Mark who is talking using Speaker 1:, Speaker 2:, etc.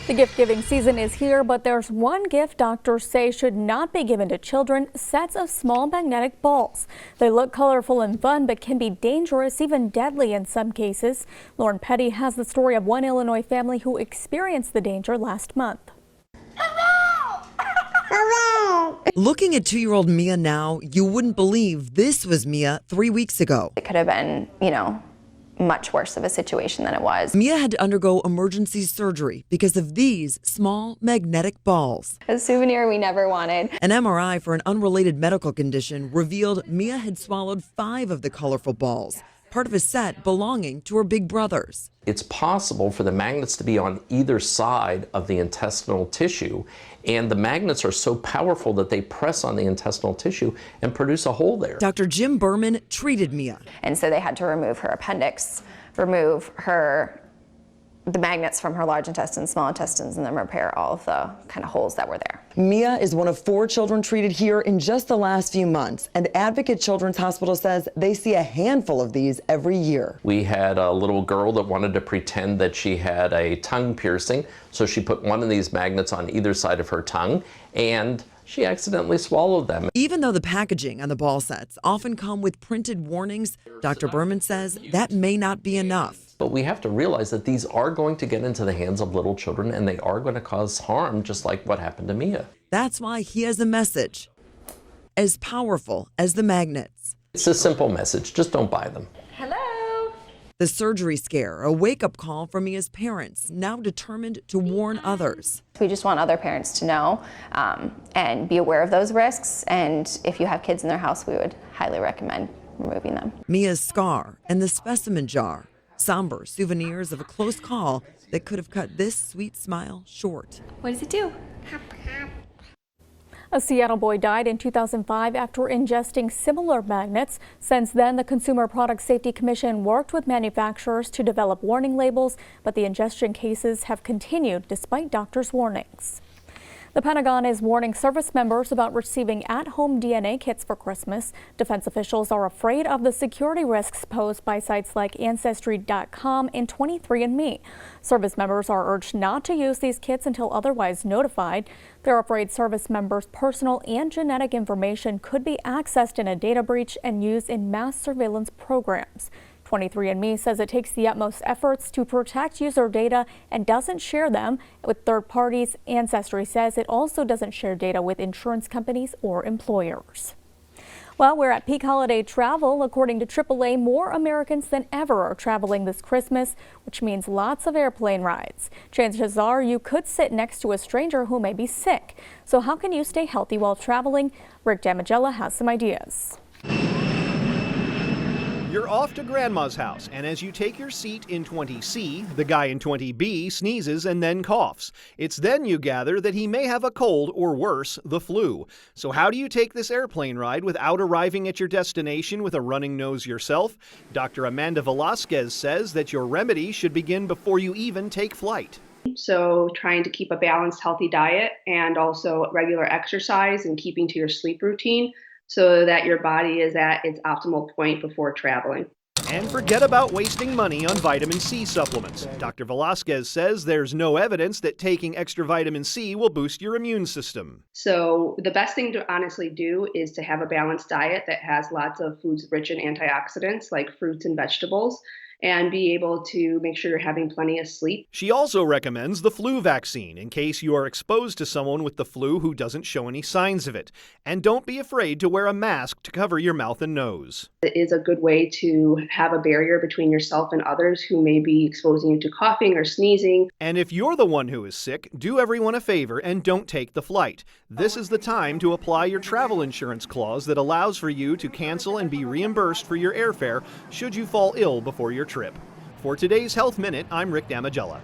Speaker 1: The gift-giving season is here, but there's one gift doctors say should not be given to children: sets of small magnetic balls. They look colorful and fun, but can be dangerous, even deadly in some cases. Lauren Petty has the story of one Illinois family who experienced the danger last month.
Speaker 2: Looking at 2-year-old Mia now, you wouldn't believe this was Mia 3 weeks ago.
Speaker 3: It could have been, much worse of a situation than it was.
Speaker 2: Mia had to undergo emergency surgery because of these small magnetic balls.
Speaker 3: A souvenir we never wanted.
Speaker 2: An MRI for an unrelated medical condition revealed Mia had swallowed 5 of the colorful balls, part of a set belonging to her big brothers.
Speaker 4: It's possible for the magnets to be on either side of the intestinal tissue, and the magnets are so powerful that they press on the intestinal tissue and produce a hole there.
Speaker 2: Dr. Jim Berman treated Mia.
Speaker 3: And so they had to remove her appendix, remove the magnets from her large intestines, small intestines, and then repair all of the kind of holes that were there.
Speaker 2: Mia is one of 4 children treated here in just the last few months, and Advocate Children's Hospital says they see a handful of these every year.
Speaker 4: We had a little girl that wanted to pretend that she had a tongue piercing, so she put one of these magnets on either side of her tongue, and she accidentally swallowed them.
Speaker 2: Even though the packaging on the ball sets often come with printed warnings, Dr. Berman says that may not be enough.
Speaker 4: But we have to realize that these are going to get into the hands of little children, and they are going to cause harm, just like what happened to Mia.
Speaker 2: That's why he has a message as powerful as the magnets.
Speaker 4: It's a simple message, just don't buy them.
Speaker 3: Hello.
Speaker 2: The surgery scare, a wake-up call for Mia's parents, now determined to warn others.
Speaker 3: We just want other parents to know and be aware of those risks. And if you have kids in their house, we would highly recommend removing them.
Speaker 2: Mia's scar and the specimen jar, somber souvenirs of a close call that could have cut this sweet smile short.
Speaker 3: What does it do?
Speaker 1: A Seattle boy died in 2005 after ingesting similar magnets. Since then, the Consumer Product Safety Commission worked with manufacturers to develop warning labels, but the ingestion cases have continued despite doctors' warnings. The Pentagon is warning service members about receiving at-home DNA kits for Christmas. Defense officials are afraid of the security risks posed by sites like Ancestry.com and 23andMe. Service members are urged not to use these kits until otherwise notified. They're afraid service members' personal and genetic information could be accessed in a data breach and used in mass surveillance programs. 23andMe says it takes the utmost efforts to protect user data and doesn't share them with third parties. Ancestry says it also doesn't share data with insurance companies or employers. Well, we're at peak holiday travel. According to AAA, more Americans than ever are traveling this Christmas, which means lots of airplane rides. Chances are you could sit next to a stranger who may be sick. So how can you stay healthy while traveling? Rick Damagella has some ideas.
Speaker 5: You're off to Grandma's house, and as you take your seat in 20C, the guy in 20B sneezes and then coughs. It's then you gather that he may have a cold or worse, the flu. So how do you take this airplane ride without arriving at your destination with a running nose yourself? Dr. Amanda Velasquez says that your remedy should begin before you even take flight.
Speaker 6: So trying to keep a balanced, healthy diet and also regular exercise and keeping to your sleep routine, so that your body is at its optimal point before traveling.
Speaker 5: And forget about wasting money on vitamin C supplements. Dr. Velasquez says there's no evidence that taking extra vitamin C will boost your immune system.
Speaker 6: So the best thing to honestly do is to have a balanced diet that has lots of foods rich in antioxidants like fruits and vegetables, and be able to make sure you're having plenty of sleep.
Speaker 5: She also recommends the flu vaccine in case you are exposed to someone with the flu who doesn't show any signs of it. And don't be afraid to wear a mask to cover your mouth and nose.
Speaker 6: It is a good way to have a barrier between yourself and others who may be exposing you to coughing or sneezing.
Speaker 5: And if you're the one who is sick, do everyone a favor and don't take the flight. This is the time to apply your travel insurance clause that allows for you to cancel and be reimbursed for your airfare should you fall ill before your trip. For today's Health Minute, I'm Rick Damagella.